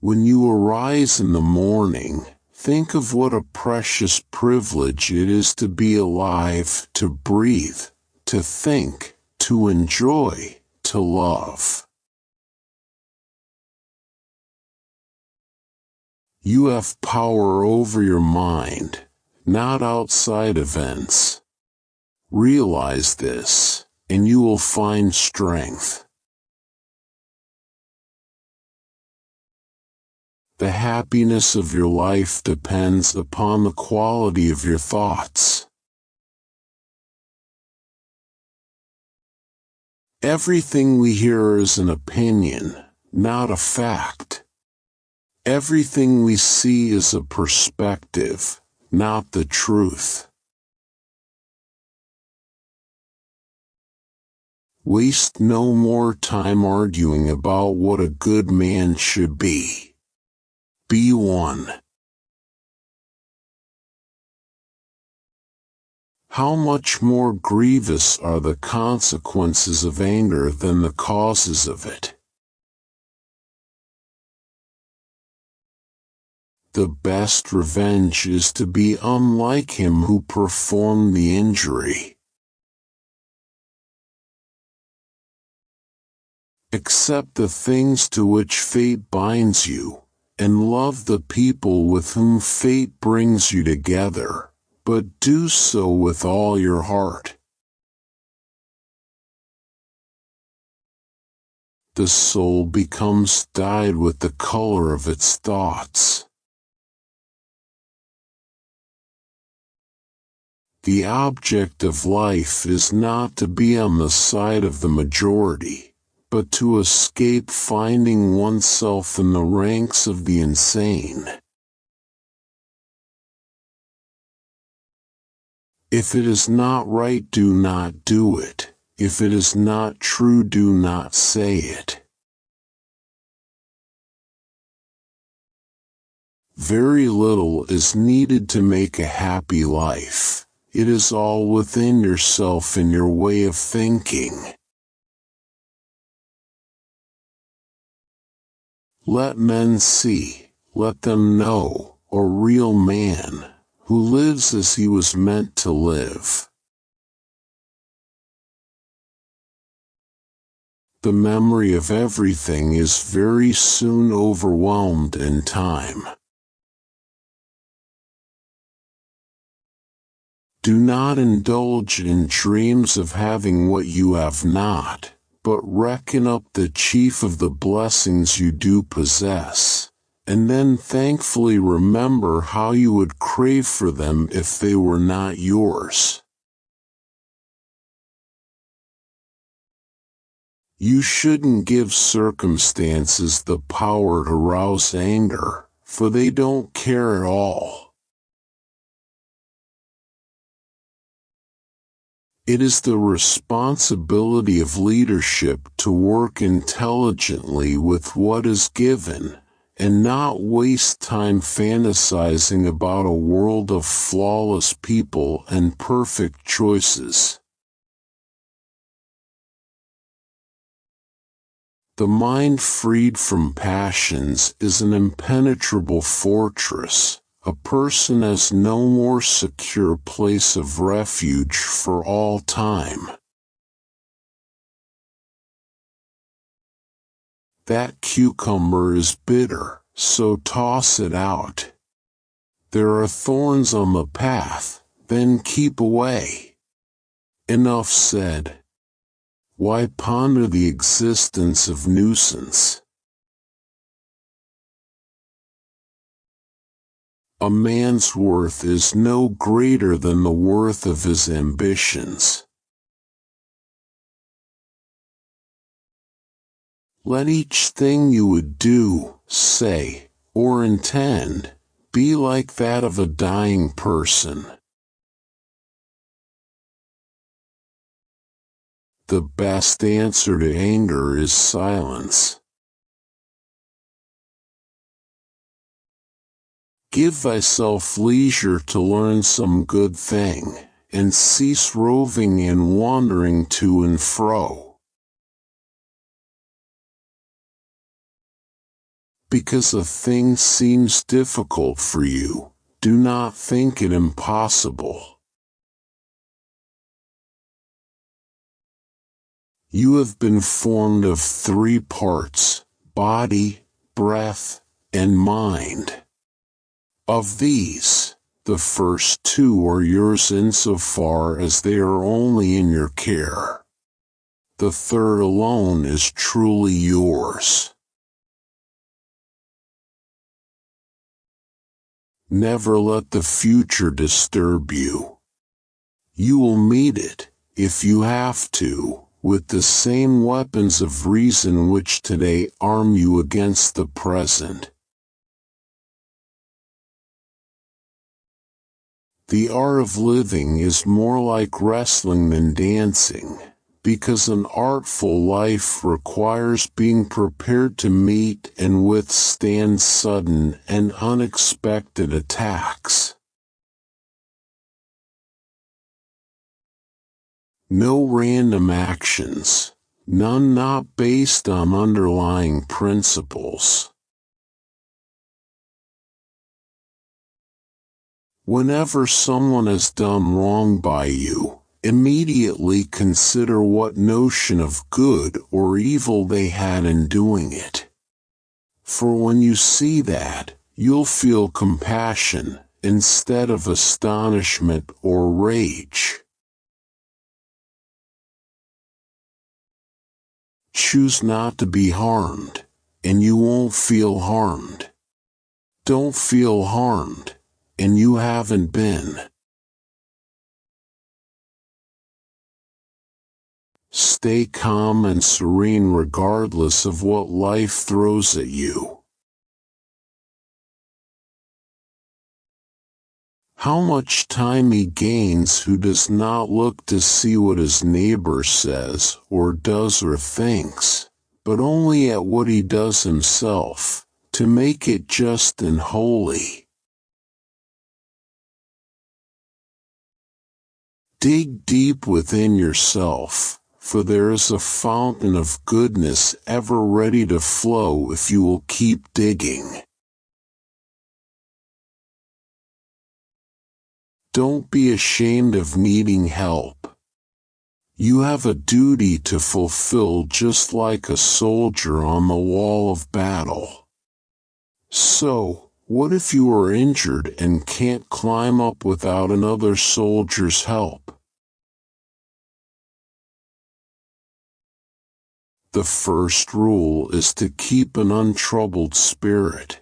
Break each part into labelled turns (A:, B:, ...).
A: When you arise in the morning, think of what a precious privilege it is to be alive, to breathe, to think, to enjoy, to love. You have power over your mind, not outside events. Realize this, and you will find strength. The happiness of your life depends upon the quality of your thoughts. Everything we hear is an opinion, not a fact. Everything we see is a perspective, not the truth. Waste no more time arguing about what a good man should be. Be one. How much more grievous are the consequences of anger than the causes of it? The best revenge is to be unlike him who performed the injury. Accept the things to which fate binds you, and love the people with whom fate brings you together, but do so with all your heart. The soul becomes dyed with the color of its thoughts. The object of life is not to be on the side of the majority, but to escape finding oneself in the ranks of the insane. If it is not right, do not do it. If it is not true, do not say it. Very little is needed to make a happy life. It is all within yourself and your way of thinking. Let men see, let them know, a real man, who lives as he was meant to live. The memory of everything is very soon overwhelmed in time. Do not indulge in dreams of having what you have not, but reckon up the chief of the blessings you do possess, and then thankfully remember how you would crave for them if they were not yours. You shouldn't give circumstances the power to rouse anger, for they don't care at all. It is the responsibility of leadership to work intelligently with what is given, and not waste time fantasizing about a world of flawless people and perfect choices. The mind freed from passions is an impenetrable fortress. A person has no more secure place of refuge for all time. That cucumber is bitter, so toss it out. There are thorns on the path, then keep away. Enough said. Why ponder the existence of nuisance? A man's worth is no greater than the worth of his ambitions. Let each thing you would do, say, or intend, be like that of a dying person. The best answer to anger is silence. Give thyself leisure to learn some good thing, and cease roving and wandering to and fro. because a thing seems difficult for you, do not think it impossible. You have been formed of 3 parts, body, breath, and mind. Of these, the first 2 are yours insofar as they are only in your care. The third alone is truly yours. Never let the future disturb you. You will meet it, if you have to, with the same weapons of reason which today arm you against the present. The art of living is more like wrestling than dancing, because an artful life requires being prepared to meet and withstand sudden and unexpected attacks. No random actions, none not based on underlying principles. Whenever someone has done wrong by you, immediately consider what notion of good or evil they had in doing it. For when you see that, you'll feel compassion, instead of astonishment or rage. Choose not to be harmed, and you won't feel harmed. Don't feel harmed, and you haven't been. Stay calm and serene regardless of what life throws at you. How much time he gains who does not look to see what his neighbor says or does or thinks, but only at what he does himself, to make it just and holy. Dig deep within yourself, for there is a fountain of goodness ever ready to flow if you will keep digging. Don't be ashamed of needing help. You have a duty to fulfill just like a soldier on the wall of battle. So, what if you are injured and can't climb up without another soldier's help? The first rule is to keep an untroubled spirit.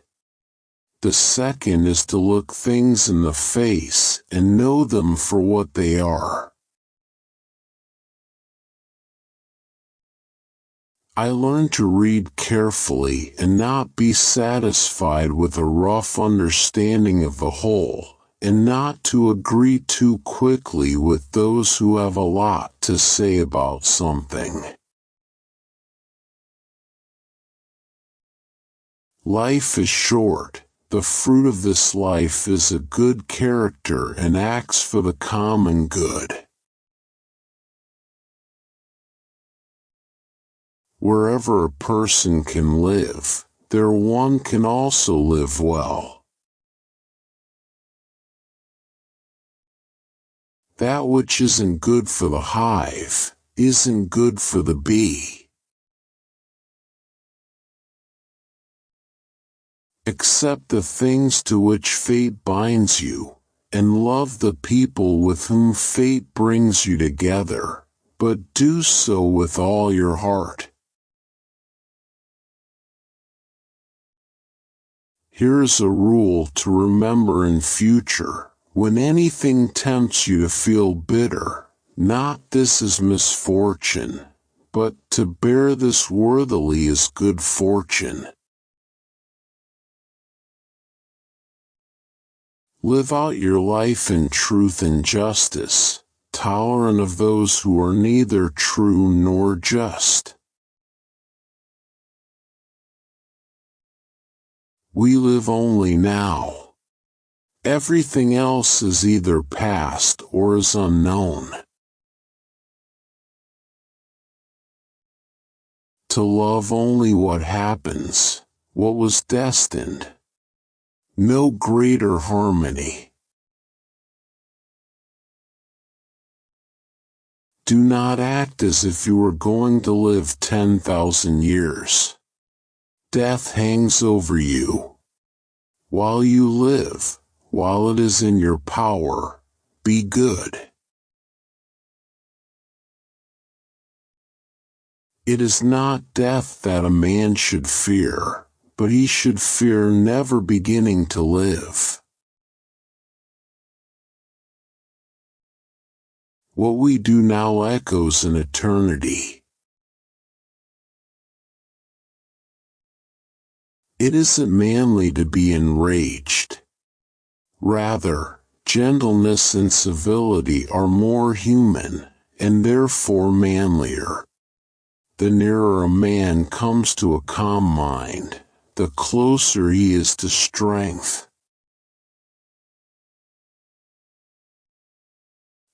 A: The second is to look things in the face and know them for what they are. I learned to read carefully and not be satisfied with a rough understanding of the whole, and not to agree too quickly with those who have a lot to say about something. Life is short. The fruit of this life is a good character and acts for the common good. Wherever a person can live, there one can also live well. That which isn't good for the hive, isn't good for the bee. Accept the things to which fate binds you, and love the people with whom fate brings you together, but do so with all your heart. Here's a rule to remember in future: when anything tempts you to feel bitter, not this is misfortune, but to bear this worthily is good fortune. Live out your life in truth and justice, tolerant of those who are neither true nor just. We live only now. Everything else is either past or is unknown. To love only what happens, what was destined. No greater harmony. Do not act as if you were going to live 10,000 years. Death hangs over you. While you live, while it is in your power, be good. It is not death that a man should fear, but he should fear never beginning to live. What we do now echoes in eternity. It isn't manly to be enraged. Rather, gentleness and civility are more human, and therefore manlier. The nearer a man comes to a calm mind, the closer he is to strength.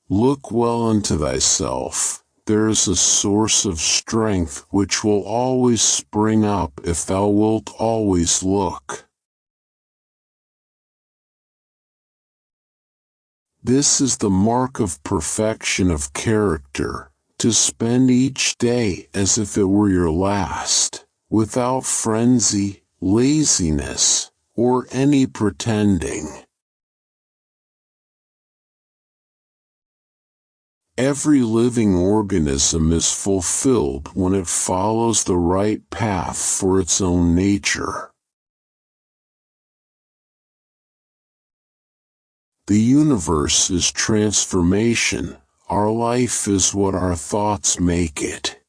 A: Look well into thyself. There is a source of strength which will always spring up if thou wilt always look. This is the mark of perfection of character, to spend each day as if it were your last, without frenzy, laziness, or any pretending. Every living organism is fulfilled when it follows the right path for its own nature. The universe is transformation. Our life is what our thoughts make it.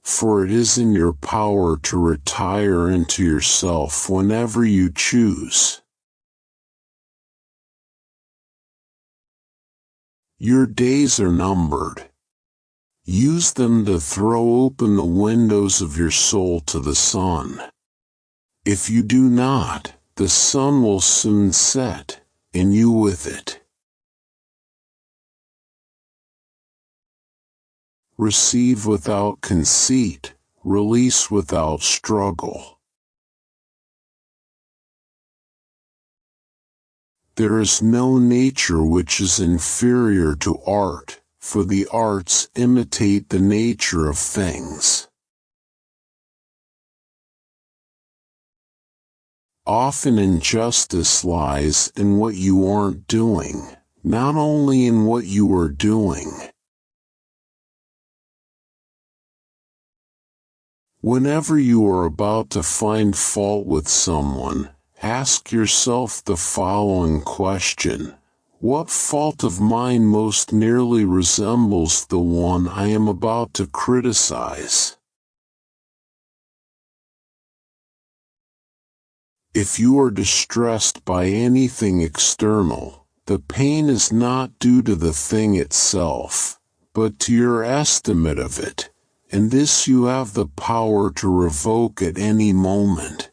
A: For it is in your power to retire into yourself whenever you choose. Your days are numbered. Use them to throw open the windows of your soul to the sun. If you do not, the sun will soon set, and you with it. Receive without conceit, release without struggle. There is no nature which is inferior to art, for the arts imitate the nature of things. Often injustice lies in what you aren't doing, not only in what you are doing. Whenever you are about to find fault with someone, ask yourself the following question: what fault of mine most nearly resembles the one I am about to criticize? If you are distressed by anything external, the pain is not due to the thing itself, but to your estimate of it, and this you have the power to revoke at any moment.